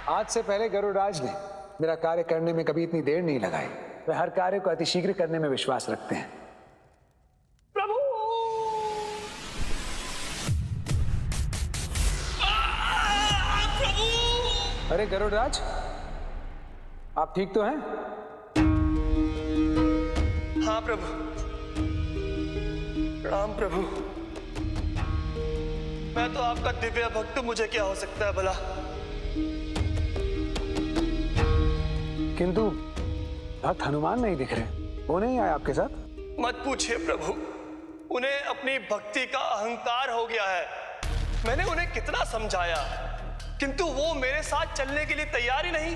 आज से पहले गरुड़राज ने मेरा कार्य करने में कभी इतनी देर नहीं लगाई। वे हर कार्य को अतिशीघ्र करने में विश्वास रखते हैं। प्रभु! प्रभु! अरे गरुड़राज, आप ठीक तो हैं? हाँ प्रभु। प्रणाम प्रभु। मैं तो आपका दिव्य भक्त, मुझे क्या हो सकता है भला। किंतु भक्त हनुमान नहीं दिख रहे, वो नहीं आए आपके साथ? मत पूछिए प्रभु, उन्हें अपनी भक्ति का अहंकार हो गया है। मैंने उन्हें कितना समझाया, किंतु वो मेरे साथ चलने के लिए तैयार ही नहीं।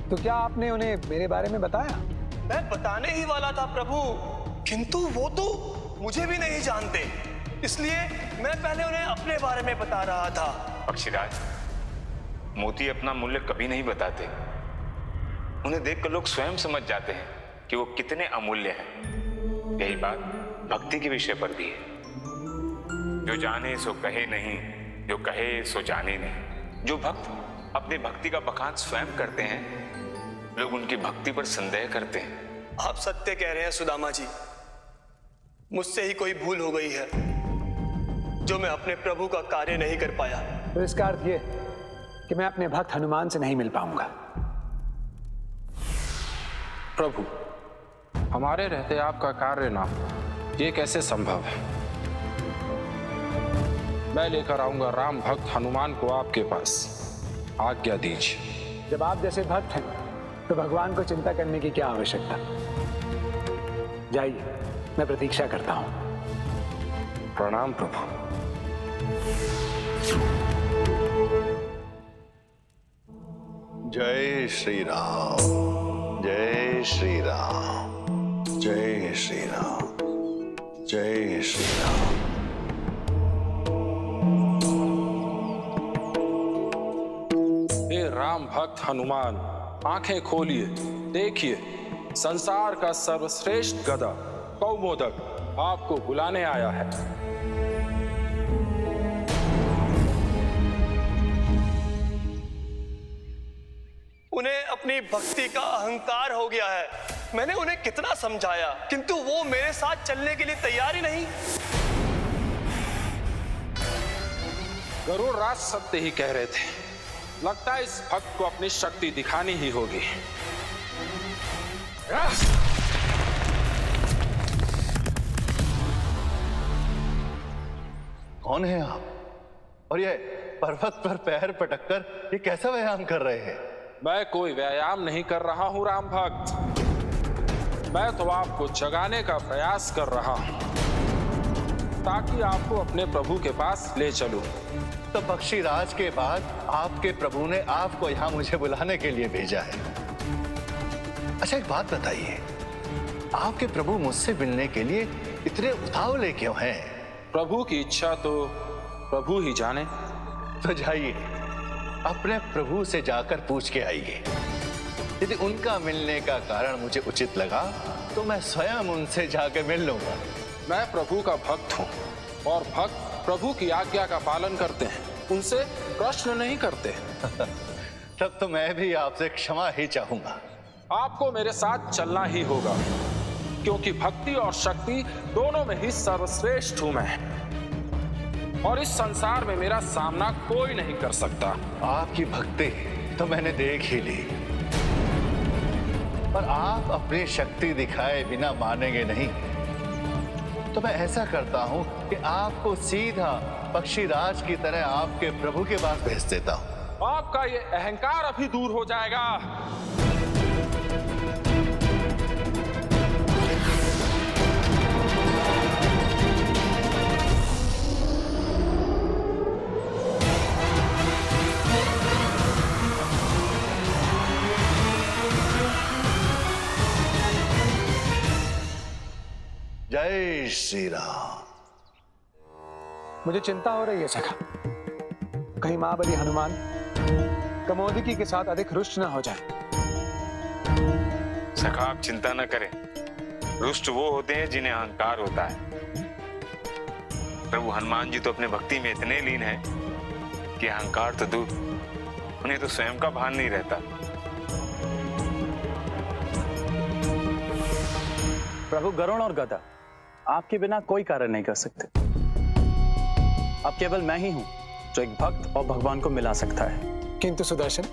तो क्या आपने उन्हें मेरे बारे में बताया? मैं बताने ही वाला था प्रभु, किंतु वो तो मुझे भी नहीं जानते, इसलिए मैं पहले उन्हें अपने बारे में बता रहा था। पक्षीराज, मोती अपना मूल्य कभी नहीं बताते। उन्हें देखकर लोग स्वयं समझ जाते हैं कि वो कितने अमूल्य हैं। यही बात भक्ति के विषय पर भी है। जो जाने सो कहे नहीं, जो कहे सो जाने नहीं। जो भक्त अपनी भक्ति का बखान स्वयं करते हैं, लोग उनकी भक्ति पर संदेह करते हैं। आप सत्य कह रहे हैं सुदामा जी, मुझसे ही कोई भूल हो गई है जो मैं अपने प्रभु का कार्य नहीं कर पाया। तो इसका अर्थ ये कि मैं अपने भक्त हनुमान से नहीं मिल पाऊंगा। प्रभु, हमारे रहते आपका कार्य ना हो, ये कैसे संभव है? मैं लेकर आऊंगा राम भक्त हनुमान को आपके पास। आज्ञा दीजिए। जब आप जैसे भक्त हैं तो भगवान को चिंता करने की क्या आवश्यकता। जाइए, मैं प्रतीक्षा करता हूं। प्रणाम प्रभु। जय श्री राम, जय श्री राम, जय श्री राम, जय श्री राम। हे राम भक्त हनुमान, आंखें खोलिए, देखिए, संसार का सर्वश्रेष्ठ गदा कौमोदक आपको बुलाने आया है। उन्हें अपनी भक्ति का अहंकार हो गया है। मैंने उन्हें कितना समझाया, किंतु वो मेरे साथ चलने के लिए तैयार ही नहीं। गरुड़राज सत्य ही कह रहे थे। लगता है इस भक्त को अपनी शक्ति दिखानी ही होगी। कौन है आप? और ये पर्वत पर पैर पटककर ये कैसा व्यायाम कर रहे हैं? मैं कोई व्यायाम नहीं कर रहा हूं राम भक्त। मैं तो आपको जगाने का प्रयास कर रहा हूं ताकि आपको अपने प्रभु के पास ले चलूं। तो पक्षीराज के बाद आपके प्रभु ने आपको यहाँ मुझे बुलाने के लिए भेजा है। अच्छा, एक बात बताइए, आपके प्रभु मुझसे मिलने के लिए इतने उतावले क्यों हैं? प्रभु की इच्छा तो प्रभु ही जाने। तो जाइए, अपने प्रभु से जाकर पूछ के आइए। यदि उनका मिलने का कारण मुझे उचित लगा तो मैं स्वयं उनसे जाकर मिल लूंगा। मैं प्रभु का भक्त हूँ और भक्त प्रभु की आज्ञा का पालन करते हैं, उनसे प्रश्न नहीं करते। तब तो मैं भी आपसे क्षमा ही चाहूंगा। आपको मेरे साथ चलना ही होगा, क्योंकि भक्ति और शक्ति दोनों में ही सर्वश्रेष्ठ हूं मैं, और इस संसार में मेरा सामना कोई नहीं कर सकता। आपकी भक्ति तो मैंने देख ही ली, पर आप अपनी शक्ति दिखाए बिना मानेंगे नहीं। तो मैं ऐसा करता हूं कि आपको सीधा पक्षीराज की तरह आपके प्रभु के पास भेज देता हूं। आपका ये अहंकार अभी दूर हो जाएगा। जय श्री राम। मुझे चिंता हो रही है सखा, कहीं महाबली हनुमान कमोदकी के साथ अधिक रुष्ट न हो जाए। सखा, आप चिंता न करें। रुष्ट वो होते हैं जिन्हें अहंकार होता है। प्रभु हनुमान जी तो अपने भक्ति में इतने लीन हैं कि अहंकार तो दूर, उन्हें तो स्वयं का भान नहीं रहता। प्रभु गरुण और गदा आपके बिना कोई कार्य नहीं कर सकते। अब केवल मैं ही हूं जो एक भक्त और भगवान को मिला सकता है। किंतु सुदर्शन,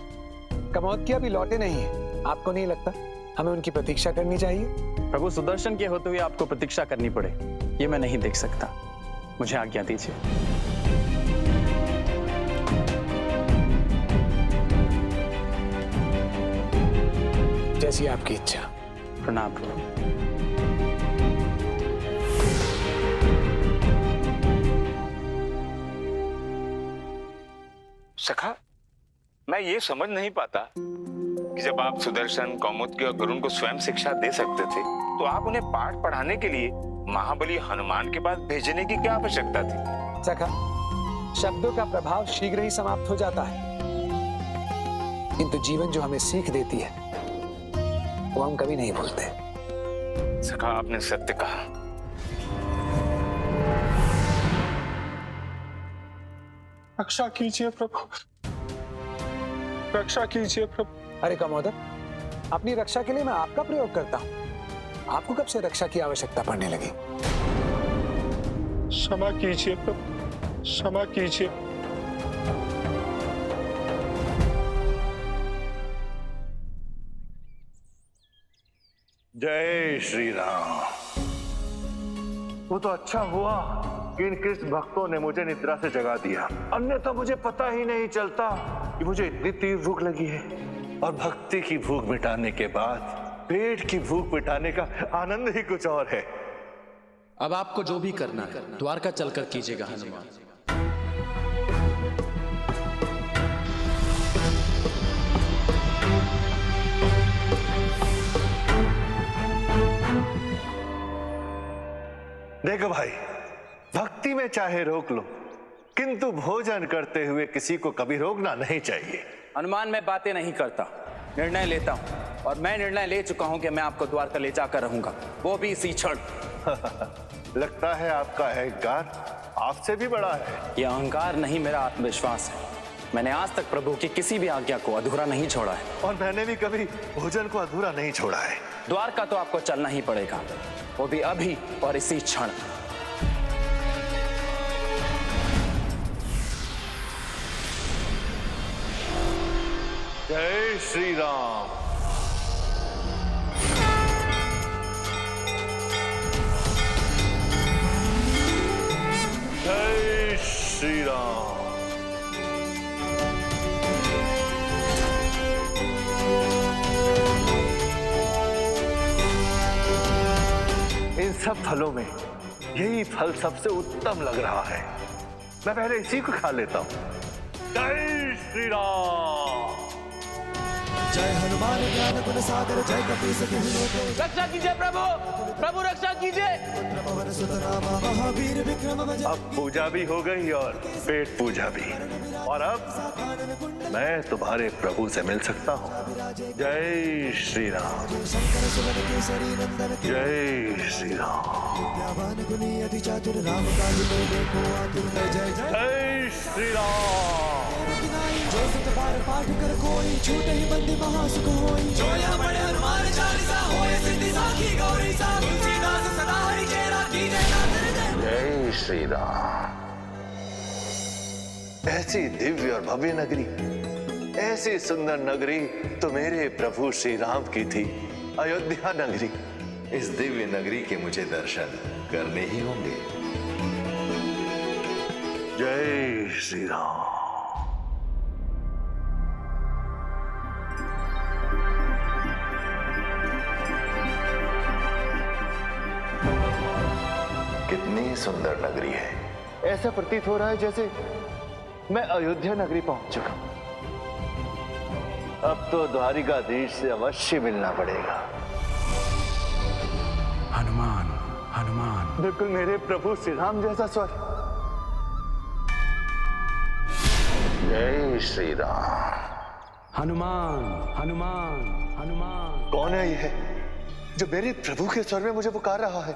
कमोदकी अभी लौटे नहीं है। आपको नहीं लगता हमें उनकी प्रतीक्षा करनी चाहिए? प्रभु, सुदर्शन के होते हुए आपको प्रतीक्षा करनी पड़े ये मैं नहीं देख सकता। मुझे आज्ञा दीजिए। जैसी आपकी इच्छा। प्रणाम प्रभु। सखा, मैं ये समझ नहीं पाता कि जब आप सुदर्शन, कौमुदकी और गरुण को स्वयं शिक्षा दे सकते थे तो आप उन्हें पाठ पढ़ाने के लिए महाबली हनुमान के पास भेजने की क्या आवश्यकता थी? सखा, शब्दों का प्रभाव शीघ्र ही समाप्त हो जाता है, किंतु जीवन जो हमें सीख देती है वो हम कभी नहीं भूलते। सखा, आपने सत्य कहा। रक्षा कीजिए प्रभु, रक्षा कीजिए प्रभु। अरे कमोदर, अपनी रक्षा के लिए मैं आपका प्रयोग करता हूं। आपको कब से रक्षा की आवश्यकता पड़ने लगी? क्षमा कीजिए प्रभु, क्षमा कीजिए। जय श्री राम। वो तो अच्छा हुआ कि इन कृष्ण भक्तों ने मुझे निद्रा से जगा दिया, अन्यथा मुझे पता ही नहीं चलता कि मुझे इतनी तीव्र भूख लगी है। और भक्ति की भूख मिटाने के बाद पेट की भूख मिटाने का आनंद ही कुछ और है। अब आपको जो भी करना है द्वारका चलकर कीजिएगा हनुमान। देखो भाई, भक्ति में चाहे रोक लो, किंतु भोजन करते हुए किसी को कभी रोकना नहीं चाहिए। हनुमान, मैं बातें नहीं करता, निर्णय लेता हूं। और मैं निर्णय ले चुका हूं कि मैं आपको द्वारका ले जाकर रहूंगा, वो भी इसी क्षण। लगता है आपका अहंकार आपसे भी बड़ा है। यह अहंकार नहीं, मेरा आत्मविश्वास है। मैंने आज तक प्रभु की किसी भी आज्ञा को अधूरा नहीं छोड़ा है। और मैंने भी कभी भोजन को अधूरा नहीं छोड़ा है। द्वारका तो आपको चलना ही पड़ेगा, वो भी अभी और इसी क्षण। जय श्री राम। जय श्री राम। इन सब फलों में यही फल सबसे उत्तम लग रहा है। मैं पहले इसी को खा लेता हूं। जय श्री राम। जय हनुमान ज्ञान गुण सागर, जय कपीस तिहुँ लोक। रक्षा कीजिए प्रभु, प्रभु रक्षा कीजिए। पवन सुत रामा महावीर विक्रम भजन। अब पूजा भी हो गई और पेट पूजा भी, और अब मैं तुम्हारे प्रभु से मिल सकता हूँ। जय श्री राम। शंकर सुवन केसरी नंदन। जय श्री राम। विद्यावान गुणी अति चातुर, राम काज देखो आतुर। जय जय जय श्री राम। जो सत बार पाठ कर कोई, छूटे ही बंदी महासुख होई। जो यह पढ़े हनुमान चालीसा, होए सिद्धि साखी गौरी सा। तुलसीदास सदा हरि चेरा, कीजे नाथ। जय श्री राम। ऐसी दिव्य और भव्य नगरी, ऐसी सुंदर नगरी तो मेरे प्रभु श्री राम की थी, अयोध्या नगरी। इस दिव्य नगरी के मुझे दर्शन करने ही होंगे। जय श्री राम। कितनी सुंदर नगरी है। ऐसा प्रतीत हो रहा है जैसे मैं अयोध्या नगरी पहुंच चुका हूं। अब तो द्वारिकाधीश से अवश्य मिलना पड़ेगा। हनुमान, हनुमान। बिल्कुल मेरे प्रभु श्री राम जैसा स्वर। जय श्री राम। हनुमान, हनुमान, हनुमान। कौन है यह जो मेरे प्रभु के स्वर में मुझे पुकार रहा है?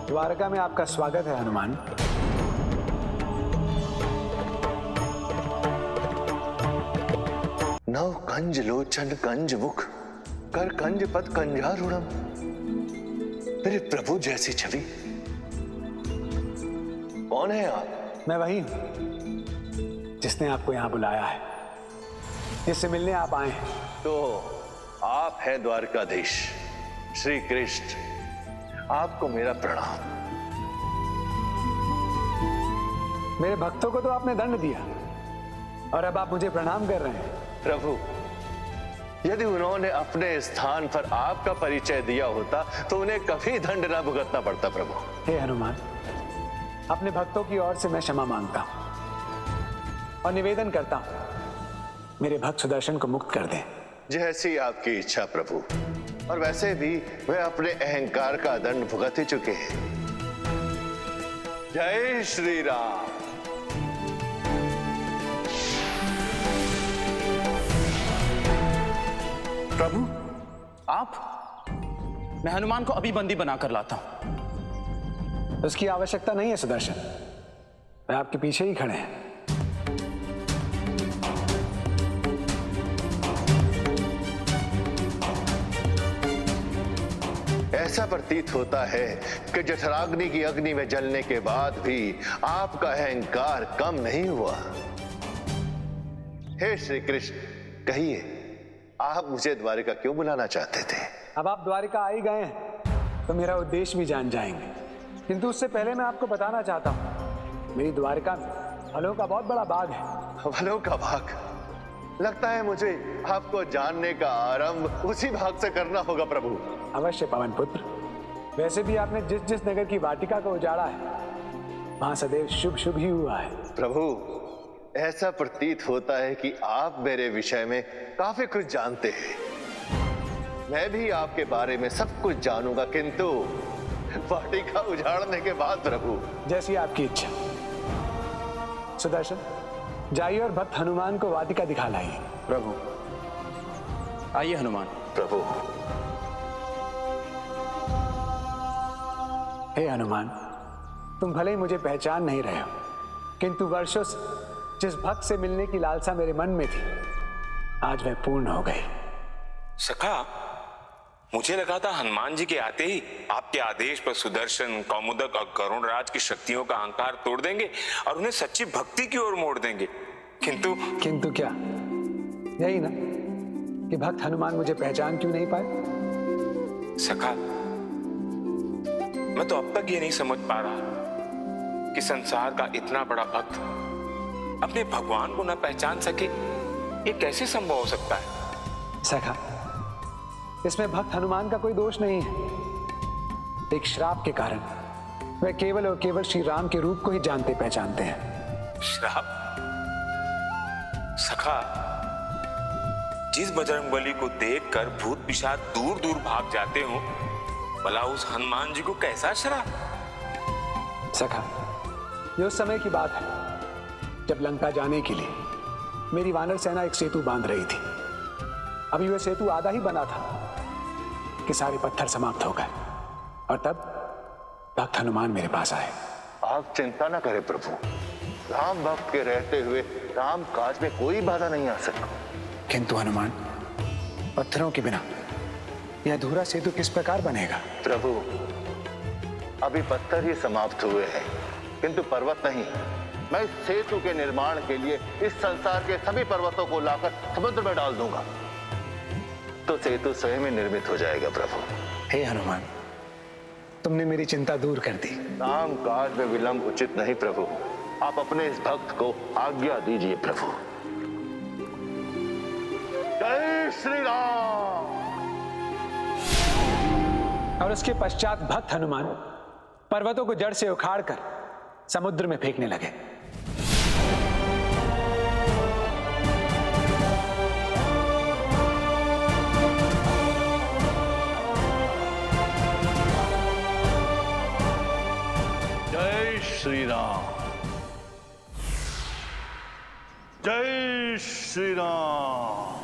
द्वारका में आपका स्वागत है हनुमान। नव कंज लोचन कंज मुख कर कंज पद कंजारूढ़म। मेरे प्रभु जैसी छवि। कौन है आप? मैं वही हूं जिसने आपको यहां बुलाया है, जिससे मिलने आप आए हैं। तो आप हैं द्वारकाधीश श्री कृष्ण। आपको मेरा प्रणाम। मेरे भक्तों को तो आपने दंड दिया और अब आप मुझे प्रणाम कर रहे हैं। प्रभु, यदि उन्होंने अपने स्थान पर आपका परिचय दिया होता तो उन्हें कभी दंड न भुगतना पड़ता। प्रभु, हे हनुमान, अपने भक्तों की ओर से मैं क्षमा मांगता हूं और निवेदन करता हूं मेरे भक्त सुदर्शन को मुक्त कर दें। जैसी आपकी इच्छा प्रभु। और वैसे भी वे अपने अहंकार का दंड भुगत ही चुके हैं। जय श्री राम। प्रभु, आप? मैं हनुमान को अभी बंदी बनाकर लाता हूं। उसकी आवश्यकता नहीं है सुदर्शन, मैं आपके पीछे ही खड़े हैं। ऐसा प्रतीत होता है कि जठराग्नि की अग्नि में जलने के बाद भी आपका अहंकार कम नहीं हुआ। हे श्री कृष्ण, कहिए आप मुझे द्वारिका क्यों बुलाना चाहते थे? अब आप द्वारिका आ ही गए हैं तो मेरा उद्देश्य भी जान जाएंगे, किंतु उससे पहले मैं आपको बताना चाहता हूं मेरी द्वारिका में फलों का बहुत बड़ा बाग है। फलों का बाग? लगता है मुझे आपको जानने का आरंभ उसी भाग से करना होगा प्रभु। अवश्य पवन पुत्र, वैसे भी आपने जिस जिस नगर की वाटिका को उजाड़ा है वहां सदैव शुभ शुभ ही हुआ है। प्रभु, ऐसा प्रतीत होता है कि आप मेरे विषय में काफी कुछ जानते हैं। मैं भी आपके बारे में सब कुछ जानूंगा, किंतु वाटिका उजाड़ने के बाद प्रभु। जैसी आपकी इच्छा। सुदर्शन, जाइए और भक्त हनुमान को वाटिका दिखा लाइए। प्रभु, आइए हनुमान। प्रभु। हे हनुमान, तुम भले ही मुझे पहचान नहीं रहे हो, किंतु वर्षों से जिस भक्त से मिलने की लालसा मेरे मन में थी आज वह पूर्ण हो गई। सखा, मुझे लगा था हनुमान जी के आते ही आपके आदेश पर सुदर्शन, कौमुदक और गरुड़राज की शक्तियों का अहंकार तोड़ देंगे और उन्हें सच्ची भक्ति की ओर मोड़ देंगे, किंतु क्या यही ना कि भक्त हनुमान मुझे पहचान क्यों नहीं पाए? सखा, मैं तो अब तक ये नहीं समझ पा रहा कि संसार का इतना बड़ा भक्त अपने भगवान को न पहचान सके, ये कैसे संभव हो सकता है? सखा, इसमें भक्त हनुमान का कोई दोष नहीं है। एक श्राप के कारण वे केवल और केवल श्री राम के रूप को ही जानते पहचानते हैं। श्राप? सखा, जिस बजरंगबली को देखकर भूत पिशाच दूर दूर भाग जाते हो, भला उस हनुमान जी को कैसा श्राप? सखा, ये उस समय की बात है जब लंका जाने के लिए मेरी वानर सेना एक सेतु बांध रही थी। अभी वह सेतु आधा ही बना था कि सारे पत्थर समाप्त हो गए और तब भक्त हनुमान मेरे पास आए। आप चिंता न करें प्रभु, राम भक्त के रहते हुए राम काज में कोई बाधा नहीं आ सकता। किंतु हनुमान, पत्थरों के बिना यह अधूरा सेतु किस प्रकार बनेगा? प्रभु, अभी पत्थर ही समाप्त हुए हैं, किंतु पर्वत नहीं। मैं इस सेतु के निर्माण के लिए इस संसार के सभी पर्वतों को लाकर समुद्र में डाल दूंगा, तो सेतु स्वयं ही निर्मित हो जाएगा प्रभु। हे हनुमान, तुमने मेरी चिंता दूर कर दी। राम काज में विलंब उचित नहीं प्रभु, आप अपने इस भक्त को आज्ञा दीजिए प्रभु। जय श्री राम। और उसके पश्चात भक्त हनुमान पर्वतों को जड़ से उखाड़कर समुद्र में फेंकने लगे। जय श्री राम। जय श्री राम।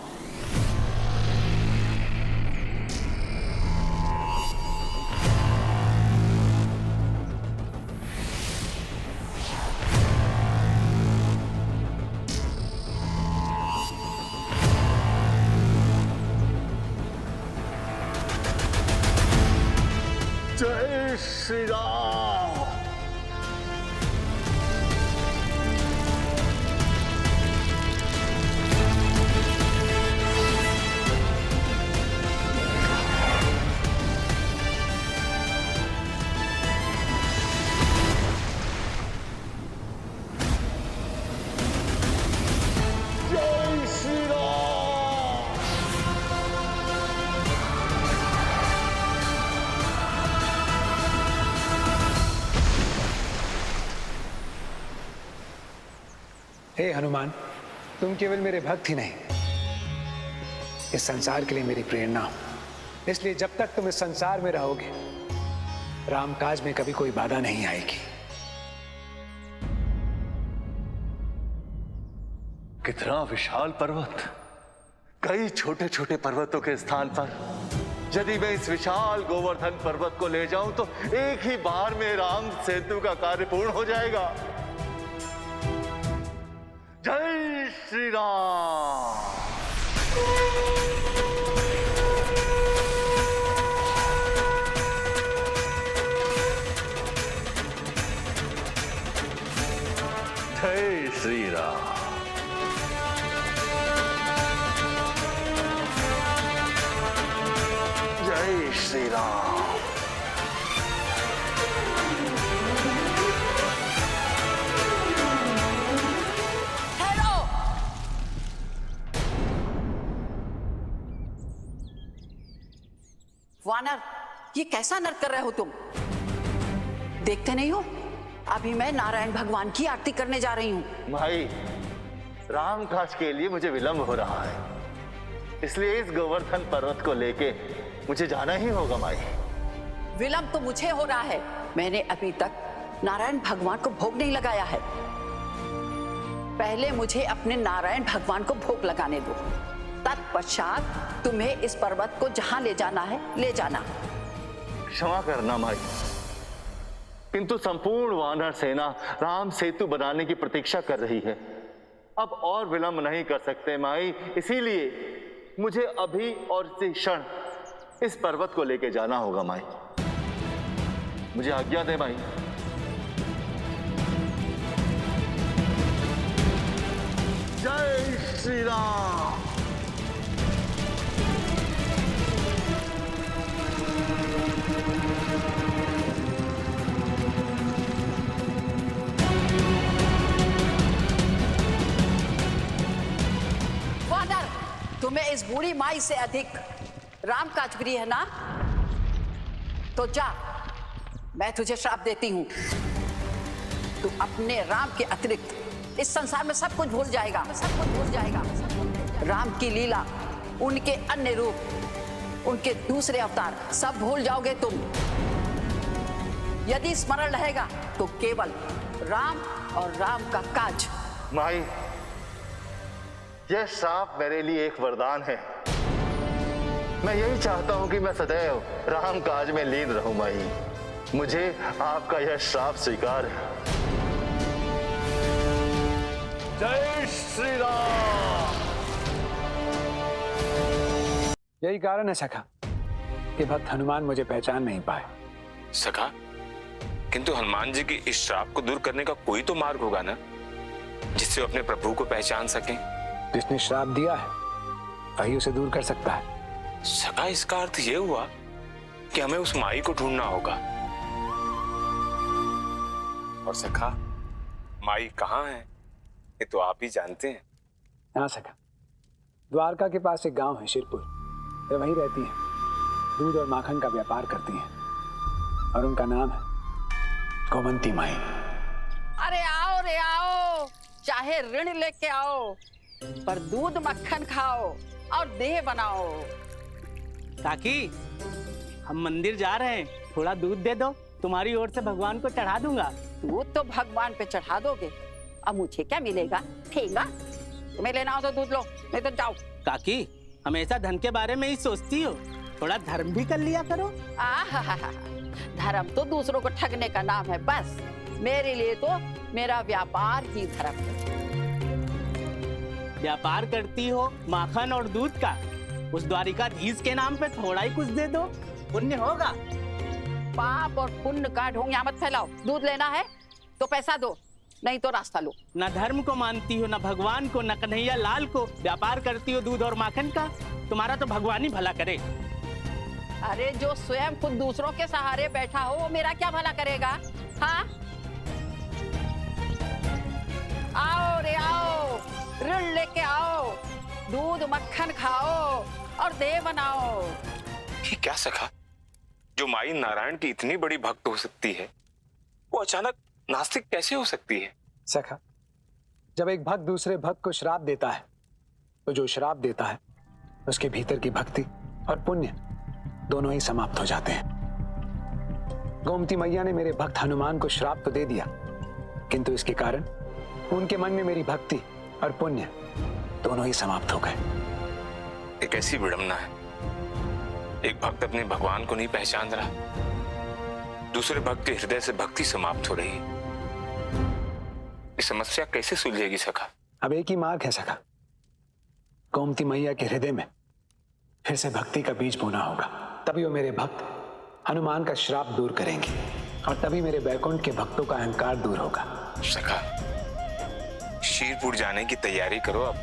श्री राम। हे हनुमान, तुम केवल मेरे भक्त ही नहीं, इस संसार के लिए मेरी प्रेरणा हो। इसलिए जब तक तुम इस संसार में रहोगे, रामकाज में कभी कोई बाधा नहीं आएगी। कितना विशाल पर्वत, कई छोटे छोटे पर्वतों के स्थान पर यदि मैं इस विशाल गोवर्धन पर्वत को ले जाऊं तो एक ही बार में राम सेतु का कार्य पूर्ण हो जाएगा। जय श्री राम। जय श्री राम। जय श्री राम। वानर, ये कैसा नर्क कर रहे हो तुम? देखते नहीं हो अभी मैं नारायण भगवान की आरती करने जा रही हूँ। भाई, रामकाज के लिए मुझे विलंब हो रहा है, इसलिए इस गोवर्धन पर्वत को लेके मुझे जाना ही होगा माई। विलंब तो मुझे हो रहा है, मैंने अभी तक नारायण भगवान को भोग नहीं लगाया है। पहले मुझे अपने नारायण भगवान को भोग लगाने दो, तत्पश्चात तुम्हें इस पर्वत को जहां ले जाना है ले जाना। क्षमा करना माई, किंतु संपूर्ण वानर सेना राम सेतु बनाने की प्रतीक्षा कर रही है। अब और विलंब नहीं कर सकते माई, इसीलिए मुझे अभी और इसी क्षण इस पर्वत को लेके जाना होगा माई। मुझे आज्ञा दे माई। जय श्री राम। तुम्हें इस बूढ़ी माई से अधिक राम काज प्रिय है ना? तो जा, मैं तुझे श्राप देती हूं। तू अपने राम के अतिरिक्त इस संसार में सब कुछ भूल जाएगा, सब कुछ भूल जाएगा। राम की लीला, उनके अन्य रूप, उनके दूसरे अवतार सब भूल जाओगे तुम। यदि स्मरण रहेगा तो केवल राम और राम का काज। माई, यह श्राप मेरे लिए एक वरदान है। मैं यही चाहता हूं कि मैं सदैव राम काज में लीन रहूं माई। मुझे आपका यह श्राप स्वीकार है। जय श्री राम। यही कारण है सखा कि भक्त हनुमान मुझे पहचान नहीं पाए। सखा, किंतु हनुमान जी की इस श्राप को दूर करने का कोई तो मार्ग होगा ना, जिससे वो अपने प्रभु को पहचान सकें। जिसने श्राप दिया है वही उसे दूर कर सकता है। सखा, इसका अर्थ यह हुआ कि हमें उस माई को ढूंढना होगा। और सखा, माई कहाँ है ये तो आप ही जानते हैं। हाँ सखा, द्वारका के पास एक गांव है शिरपुर, वे वहीं रहती हैं। दूध और माखन का व्यापार करती हैं और उनका नाम है गोमंती माई। अरे आओ रे आओ, चाहे ऋण लेके आओ, पर दूध मक्खन खाओ और देह बनाओ। काकी, हम मंदिर जा रहे हैं, थोड़ा दूध दे दो, तुम्हारी ओर से भगवान को चढ़ा दूंगा। दूध तो भगवान पे चढ़ा दोगे, अब मुझे क्या मिलेगा? ठेंगा? तुम्हें लेना हो तो दूध लो, नहीं तो जाओ। काकी, हमेशा धन के बारे में ही सोचती हो, थोड़ा धर्म भी कर लिया करो। धर्म तो दूसरों को ठगने का नाम है बस। मेरे लिए तो मेरा व्यापार ही धर्म है। व्यापार करती हो माखन और दूध का, उस द्वारिकाधीश के नाम पे थोड़ा ही कुछ दे दो, पुण्य होगा। पाप और पुण्य का ढोंग यहाँ मत फैलाओ। दूध लेना है तो पैसा दो, नहीं तो रास्ता लो। ना धर्म को मानती हो, ना भगवान को, ना कन्हैया लाल को। व्यापार करती हो दूध और माखन का। तुम्हारा तो भगवान ही भला करे। अरे जो स्वयं खुद दूसरों के सहारे बैठा हो वो मेरा क्या भला करेगा? हाँ, आओ रे आओ, ऋण लेके आओ, दूध मक्खन खाओ और देह बनाओ। ये क्या सखा, जो माई नारायण की इतनी बड़ी भक्त हो सकती है, वो अचानक नास्तिक कैसे हो सकती है? सखा, जब एक भक्त दूसरे भक्त को श्राप देता है तो जो श्राप देता है उसके भीतर की भक्ति और पुण्य दोनों ही समाप्त हो जाते हैं। गोमती मैया ने मेरे भक्त हनुमान को श्राप तो दे दिया, किंतु इसके कारण उनके मन में मेरी भक्ति और पुण्य दोनों ही समाप्त हो गए। एक ऐसी विडंबना है, एक भक्त अपने भगवान को नहीं पहचान रहा, दूसरे भक्त के हृदय से भक्ति समाप्त हो रही है। इस समस्या कैसे सुलझेगी सखा? अब एक ही मार्ग है सखा, गोमती मैया के हृदय में फिर से भक्ति का बीज बोना होगा। तभी वो मेरे भक्त हनुमान का श्राप दूर करेंगे और तभी मेरे बैकुंठ के भक्तों का अहंकार दूर होगा। सखा, शीरपुर जाने की तैयारी करो अब।